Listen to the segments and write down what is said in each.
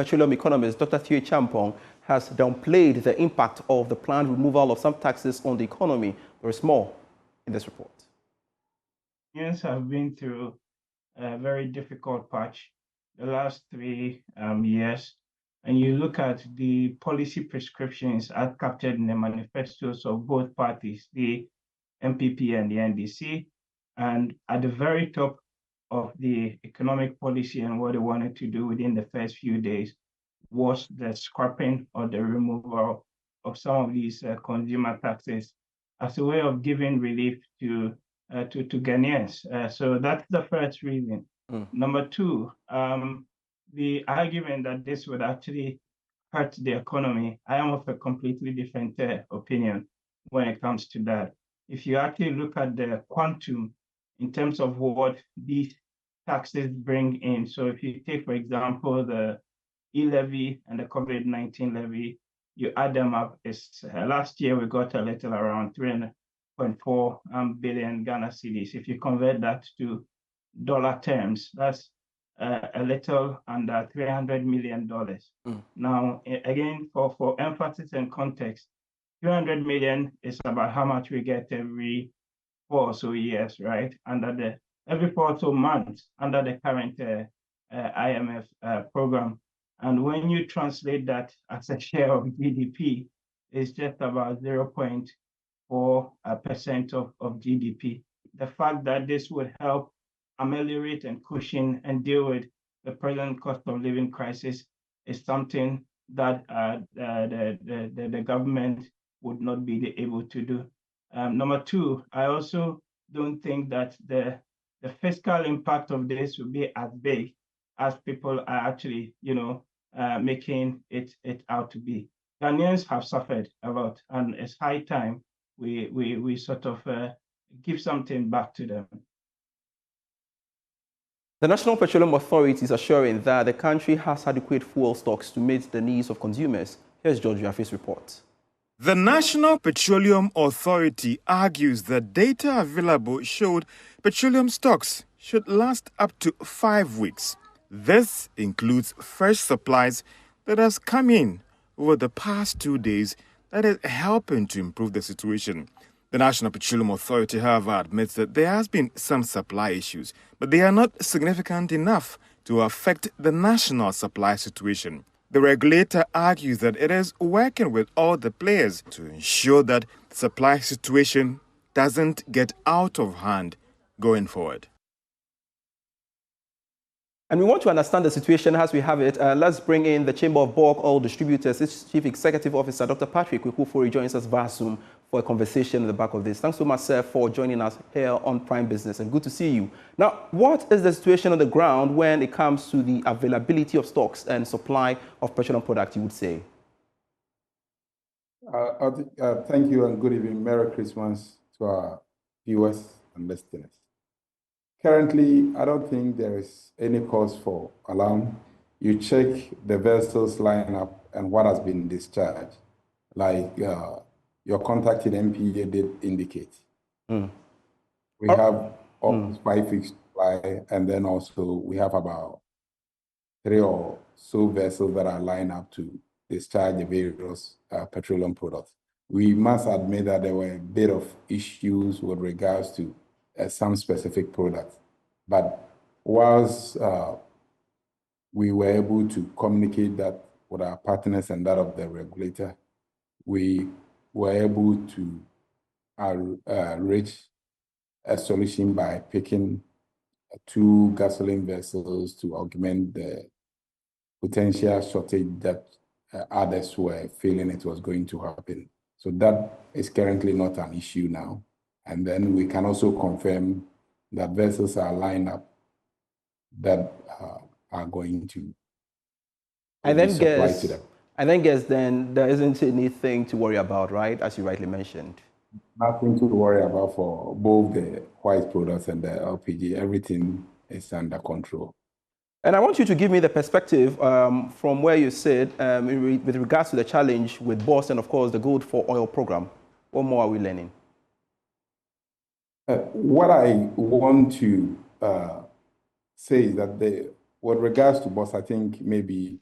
petroleum economist Dr. Thierry Champong has downplayed the impact of the planned removal of some taxes on the economy. There is more in this report. Yes, I've been through a very difficult patch the last 3 years. And you look at the policy prescriptions as captured in the manifestos of both parties, the NPP and the NDC, and at the very top of the economic policy and what they wanted to do within the first few days was the scrapping or the removal of some of these consumer taxes as a way of giving relief to Ghanaians. So that's the first reason. Number two, the argument that this would actually hurt the economy, I am of a completely different opinion when it comes to that. If you actually look at the quantum in terms of what these taxes bring in, so if you take, for example, the e-levy and the COVID-19 levy, you add them up, last year we got a little around 3.4 billion Ghana cedis. If you convert that to dollar terms, that's a little under $300 million. Now, again, for emphasis and context, 300 million is about how much we get every 4 or so years, right? Every 4 or so months under the current IMF program. And when you translate that as a share of GDP, it's just about 0.4% of GDP. The fact that this would help ameliorate and cushion and deal with the present cost of living crisis is something that the government would not be able to do. Number two, I also don't think that the fiscal impact of this will be as big as people are actually, making it out to be. Ghanaians have suffered a lot, and it's high time we sort of give something back to them. The National Petroleum Authority is assuring that the country has adequate fuel stocks to meet the needs of consumers. Here's George Yafi's report. The National Petroleum Authority argues that data available showed petroleum stocks should last up to 5 weeks. This includes fresh supplies that has come in over the past 2 days that is helping to improve the situation. The National Petroleum Authority, however, admits that there has been some supply issues, but they are not significant enough to affect the national supply situation. The regulator argues that it is working with all the players to ensure that the supply situation doesn't get out of hand going forward. And we want to understand the situation as we have it. Let's bring in the Chamber of Bulk Oil Distributors. Its Chief Executive Officer, Dr. Patrick Kwekufori, joins us via Zoom for a conversation at the back of this. Thanks so much, sir, for joining us here on Prime Business, and good to see you. Now, what is the situation on the ground when it comes to the availability of stocks and supply of petroleum products, you would say? Thank you and good evening. Merry Christmas to our viewers and listeners. Currently, I don't think there is any cause for alarm. You check the vessels lineup and what has been discharged, like your contacted NPA did indicate. We have almost 5 weeks supply, and then also we have about 3 or so vessels that are lined up to discharge the various petroleum products. We must admit that there were a bit of issues with regards to some specific products. But whilst we were able to communicate that with our partners and that of the regulator, we were able to reach a solution by picking 2 gasoline vessels to augment the potential shortage that others were feeling it was going to happen. So that is currently not an issue now. And then we can also confirm that vessels are lined up that are going to be supplied to them. I then guess then there isn't anything to worry about, right, as you rightly mentioned? Nothing to worry about for both the white products and the LPG. Everything is under control. And I want you to give me the perspective from where you sit with regards to the challenge with BOSS and, of course, the Gold for Oil program. What more are we learning? What I want to say is that with regards to BOSS, I think maybe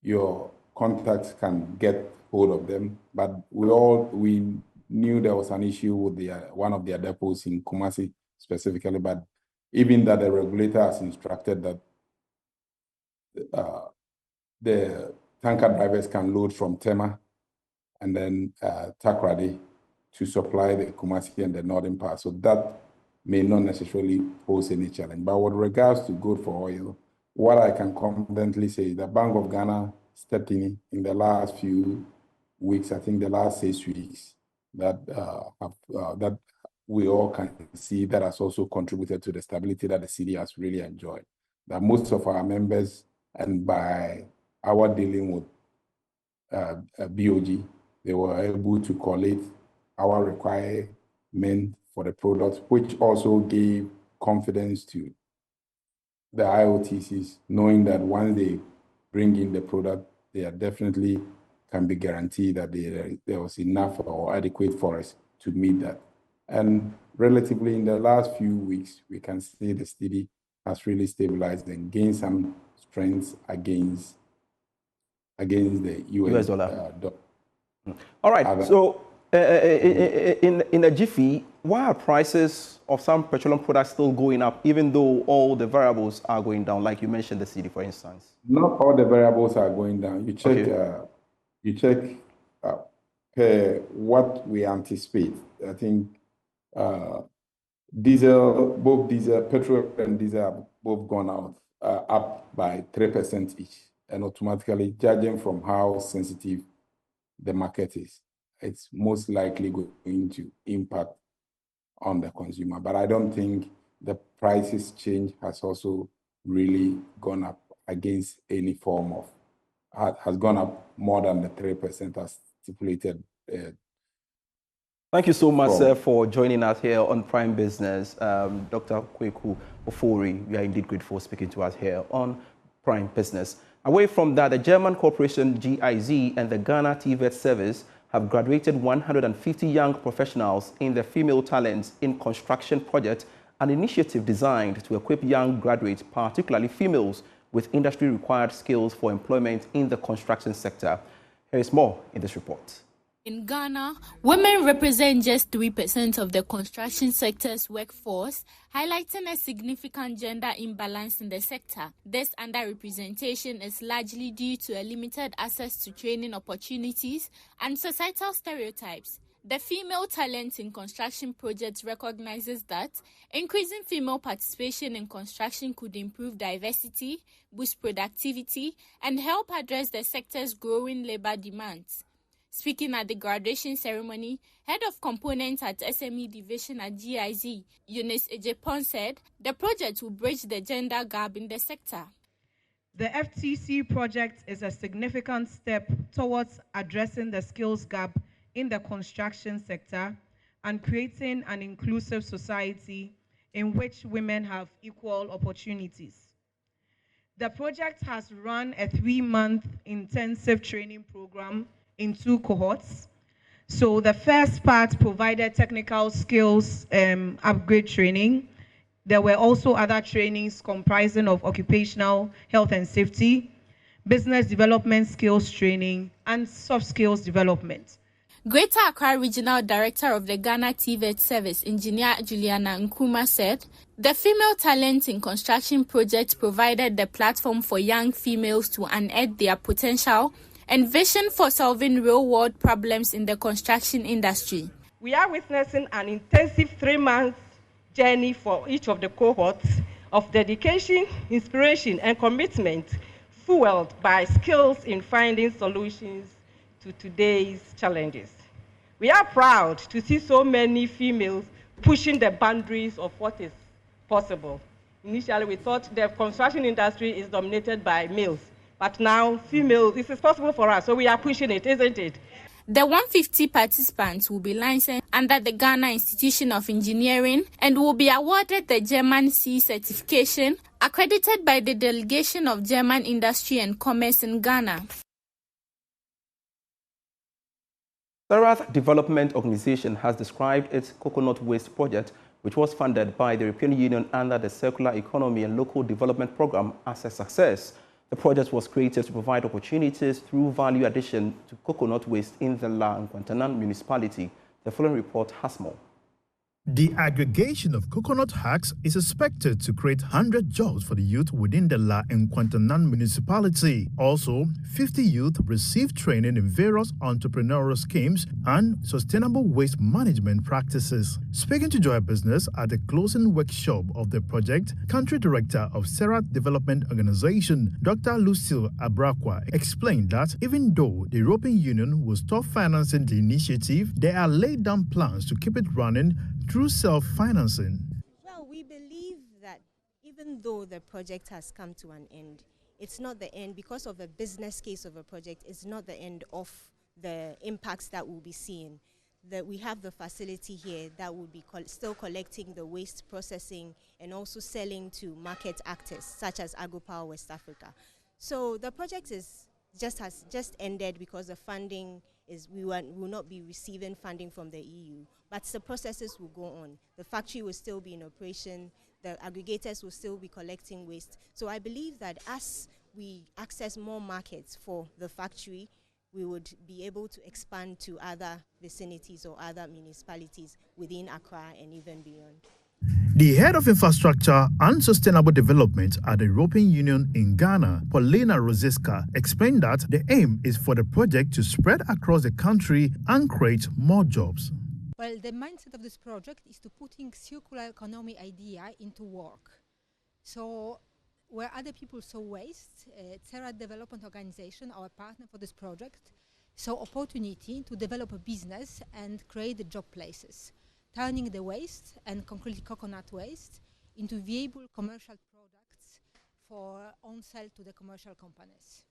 your contacts can get hold of them. But we knew there was an issue with one of their depots in Kumasi specifically, but even that the regulator has instructed that the tanker drivers can load from Tema and then Takrady to supply the Kumasi and the northern part. So that may not necessarily pose any challenge. But with regards to good for oil, what I can confidently say is the Bank of Ghana stepped in the last few weeks, I think the last 6 weeks, that that we all can see that has also contributed to the stability that the city has really enjoyed. That most of our members, and by our dealing with BOG, they were able to collate our requirement for the products, which also gave confidence to the IOTCs, knowing that once they bring in the product, they are definitely can be guaranteed that there was enough or adequate for us to meet that. And relatively in the last few weeks, we can see the cedi has really stabilized and gained some strength against the US dollar. All right. So in a jiffy, why are prices of some petroleum products still going up, even though all the variables are going down, like you mentioned the cedi, for instance? Not all the variables are going down. You check, what we anticipate. I think both petrol and diesel have both gone out up by 3% each, and automatically judging from how sensitive the market is, it's most likely going to impact on the consumer. But I don't think the prices change has also really gone up against any form of, has gone up more than the 3% as stipulated. Thank you so much, sir, for joining us here on Prime Business. Dr. Kweku Ofori, we are indeed grateful for speaking to us here on Prime Business. Away from that, the German corporation GIZ and the Ghana TVET service have graduated 150 young professionals in the Female Talents in Construction project, an initiative designed to equip young graduates, particularly females, with industry-required skills for employment in the construction sector. Here is more in this report. In Ghana, women represent just 3% of the construction sector's workforce, highlighting a significant gender imbalance in the sector. This underrepresentation is largely due to a limited access to training opportunities and societal stereotypes. The Female Talent in Construction project recognizes that increasing female participation in construction could improve diversity, boost productivity, and help address the sector's growing labor demands. Speaking at the graduation ceremony, Head of Components at SME Division at GIZ, Eunice Ejepon, said the project will bridge the gender gap in the sector. The FTC project is a significant step towards addressing the skills gap in the construction sector and creating an inclusive society in which women have equal opportunities. The project has run a 3-month intensive training program in 2 cohorts. So the first part provided technical skills upgrade training. There were also other trainings comprising of occupational health and safety, business development skills training, and soft skills development. Greater Accra Regional Director of the Ghana TVET Service, Engineer Juliana Nkrumah, said the Female Talent in Construction project provided the platform for young females to unearth their potential and vision for solving real-world problems in the construction industry. We are witnessing an intensive 3-month journey for each of the cohorts of dedication, inspiration, and commitment, fueled by skills in finding solutions to today's challenges. We are proud to see so many females pushing the boundaries of what is possible. Initially, we thought the construction industry is dominated by males. But now, females, this is possible for us, so we are pushing it, isn't it? The 150 participants will be licensed under the Ghana Institution of Engineering and will be awarded the German C certification, accredited by the Delegation of German Industry and Commerce in Ghana. The Earth Development Organization has described its coconut waste project, which was funded by the European Union under the Circular Economy and Local Development Program, as a success. The project was created to provide opportunities through value addition to coconut waste in the La Nkwantanan municipality. The following report has more. The aggregation of coconut hacks is expected to create 100 jobs for the youth within the La Nkwantanan municipality. Also, 50 youth received training in various entrepreneurial schemes and sustainable waste management practices. Speaking to Joy Business at the closing workshop of the project, Country Director of Serat Development Organization, Dr. Lucille Abrakwa, explained that even though the European Union will stop financing the initiative, there are laid down plans to keep it running through self-financing. Well, we believe that even though the project has come to an end, it's not the end because of the business case of a project. It's not the end of the impacts that we'll be seeing. That we have the facility here that will be still collecting the waste, processing, and also selling to market actors such as AgroPower West Africa. So the project has just ended because the funding we will not be receiving funding from the EU, but the processes will go on. The factory will still be in operation, the aggregators will still be collecting waste. So I believe that as we access more markets for the factory, we would be able to expand to other vicinities or other municipalities within Accra and even beyond. The head of infrastructure and sustainable development at the European Union in Ghana, Paulina Rosiska, explained that the aim is for the project to spread across the country and create more jobs. Well, the mindset of this project is to putting circular economy idea into work. So where other people saw waste, Serat Development Organization, our partner for this project, saw opportunity to develop a business and create the job places, turning the waste, and concretely coconut waste, into viable commercial products for on-sale to the commercial companies.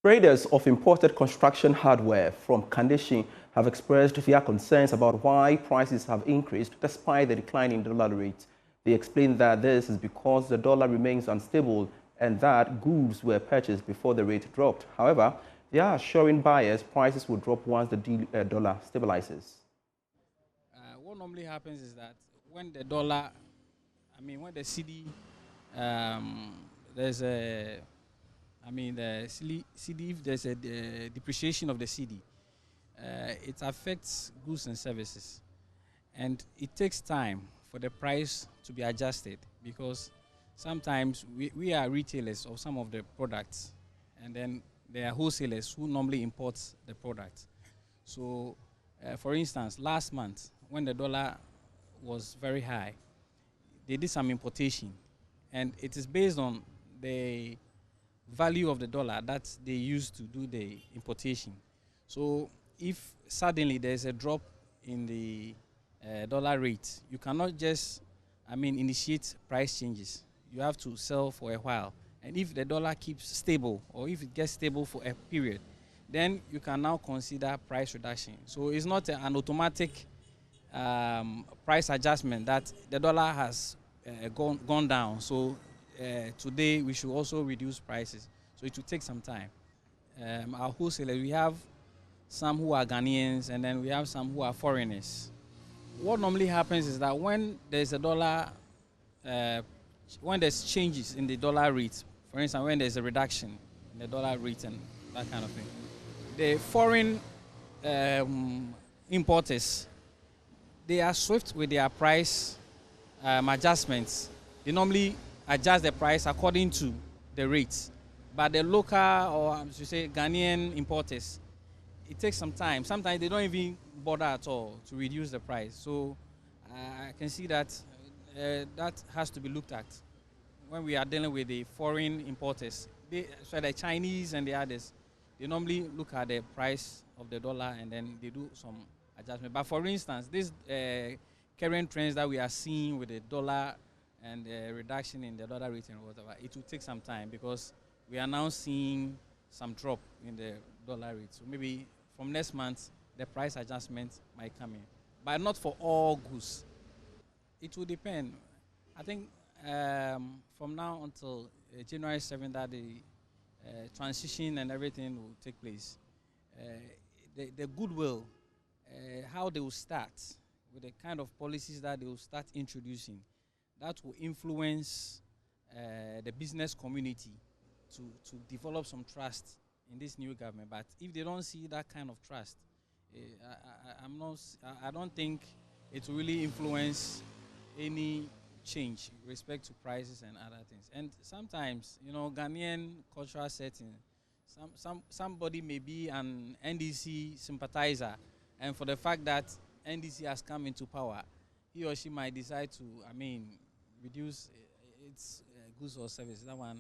Traders of imported construction hardware from Kandishi have expressed their concerns about why prices have increased despite the decline in dollar rate. They explained that this is because the dollar remains unstable and that goods were purchased before the rate dropped. However, they are assuring buyers prices will drop once the dollar stabilizes. What normally happens is that when the dollar, when the CD, there's a, the CD, if there's a depreciation of the CD, it affects goods and services. And it takes time for the price to be adjusted because sometimes we are retailers of some of the products, and then there are wholesalers who normally import the product. So, for instance, last month, when the dollar was very high, they did some importation. And it is based on the value of the dollar that they use to do the importation. So, if suddenly there's a drop in the dollar rate, you cannot just, initiate price changes. You have to sell for a while. And if the dollar keeps stable, or if it gets stable for a period, then you can now consider price reduction. So it's not an automatic price adjustment that the dollar has gone down. So today we should also reduce prices. So it will take some time. Our wholesalers, we have some who are Ghanaians, and then we have some who are foreigners. What normally happens is that when there's a dollar, when there's changes in the dollar rate, for instance, when there's a reduction in the dollar rate and that kind of thing, the foreign importers, they are swift with their price adjustments. They normally adjust the price according to the rates. But the local, or I should say Ghanaian importers, it takes some time. Sometimes they don't even bother at all to reduce the price. So I can see that that has to be looked at when we are dealing with the foreign importers. So the Chinese and the others, they normally look at the price of the dollar and then they do some adjustment. But for instance, this current trends that we are seeing with the dollar and the reduction in the dollar rate and whatever, it will take some time because we are now seeing some drop in the dollar rate. So maybe from next month, the price adjustment might come in, but not for all goods. It will depend. I think from now until January 7th, that the transition and everything will take place. The goodwill, how they will start, with the kind of policies that they will start introducing, that will influence the business community to develop some trust in this new government. But if they don't see that kind of trust, I don't think it will really influence any change with respect to prices and other things. And sometimes, Ghanaian cultural setting, somebody may be an NDC sympathizer, and for the fact that NDC has come into power, he or she might decide to, reduce its goods or services. That one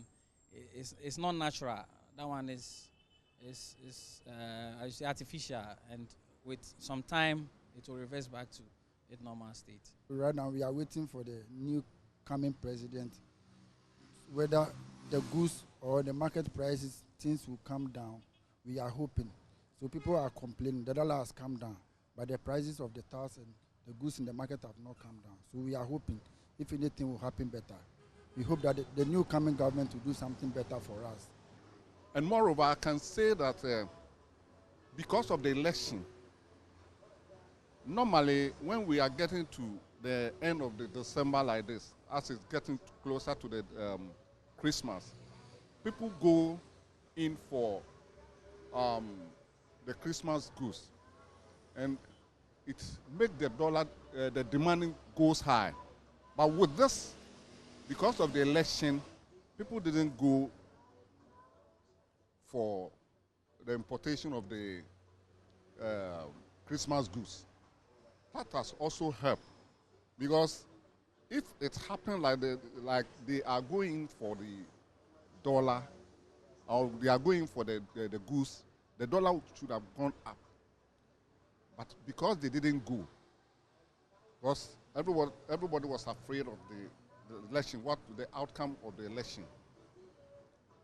is not natural. That one is I say artificial, and with some time it will reverse back to its normal state. Right now we are waiting for the new coming president, whether the goods or the market prices, things will come down. We are hoping. So people are complaining the dollar has come down, but the prices of the tasks and the goods in the market have not come down. So we are hoping if anything will happen better. We hope that the new coming government will do something better for us. And moreover, I can say that because of the election, normally when we are getting to the end of the December like this, as it's getting closer to the Christmas, people go in for the Christmas goods, and it makes the dollar, the demand goes high. But with this, because of the election, people didn't go for the importation of the Christmas goods. That has also helped, because if it happened like they are going for the dollar, or they are going for the goods, the dollar should have gone up. But because they didn't go, because everybody was afraid of the election, what the outcome of the election.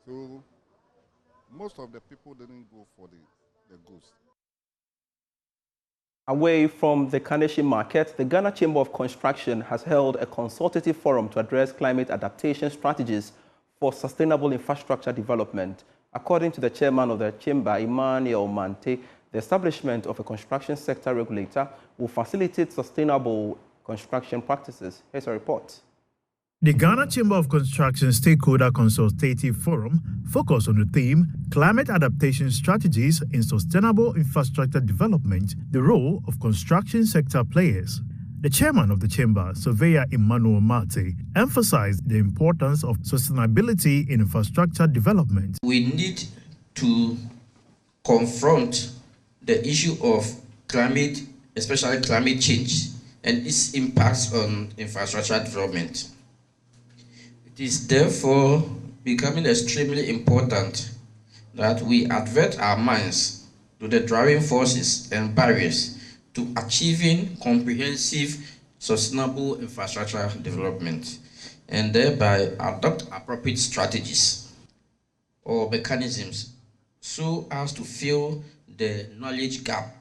So most of the people didn't go for the goods. Away from the Kaneshie market, the Ghana Chamber of Construction has held a consultative forum to address climate adaptation strategies for sustainable infrastructure development. According to the chairman of the chamber, Emmanuel Mante, the establishment of a construction sector regulator will facilitate sustainable construction practices. Here's a report. The Ghana Chamber of Construction Stakeholder Consultative Forum focused on the theme Climate Adaptation Strategies in Sustainable Infrastructure Development, the role of construction sector players. The chairman of the chamber, Surveyor Emmanuel Mate, emphasized the importance of sustainability in infrastructure development. We need to confront the issue of climate, especially climate change, and its impacts on infrastructure development. It is therefore becoming extremely important that we advert our minds to the driving forces and barriers to achieving comprehensive, sustainable infrastructure development, and thereby adopt appropriate strategies or mechanisms so as to fill the knowledge gap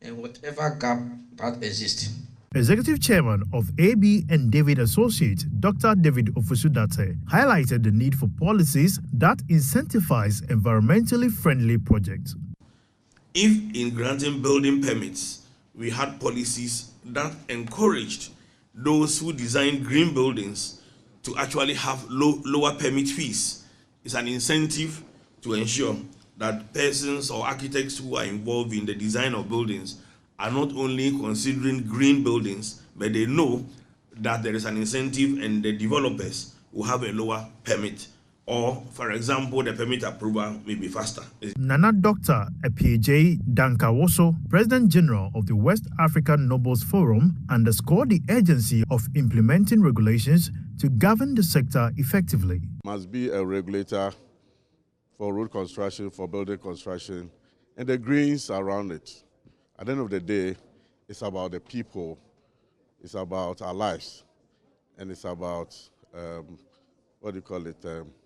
and whatever gap that exists. Executive Chairman of AB and David Associates, Dr. David Ofusudate, highlighted the need for policies that incentivize environmentally friendly projects. If in granting building permits, we had policies that encouraged those who design green buildings to actually have lower permit fees, it's an incentive to ensure that persons or architects who are involved in the design of buildings are not only considering green buildings, but they know that there is an incentive and the developers will have a lower permit. Or, for example, the permit approval may be faster. Nana Dr. Epieje Dankawoso, President General of the West African Nobles Forum, underscored the urgency of implementing regulations to govern the sector effectively. Must be a regulator for road construction, for building construction, and the greens around it. At the end of the day, it's about the people, it's about our lives, and it's about,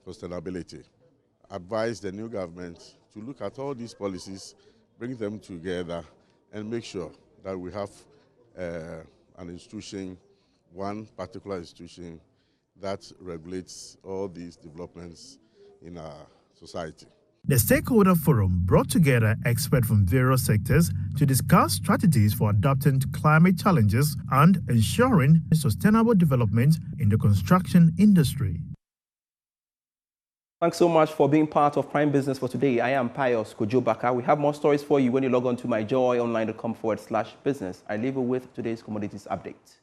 sustainability. Advise the new government to look at all these policies, bring them together, and make sure that we have an institution, one particular institution, that regulates all these developments in our society. The Stakeholder Forum brought together experts from various sectors to discuss strategies for adapting to climate challenges and ensuring sustainable development in the construction industry. Thanks so much for being part of Prime Business for today. I am Pius Kojobaka. We have more stories for you when you log on to myjoyonline.com/business. I leave you with today's commodities update.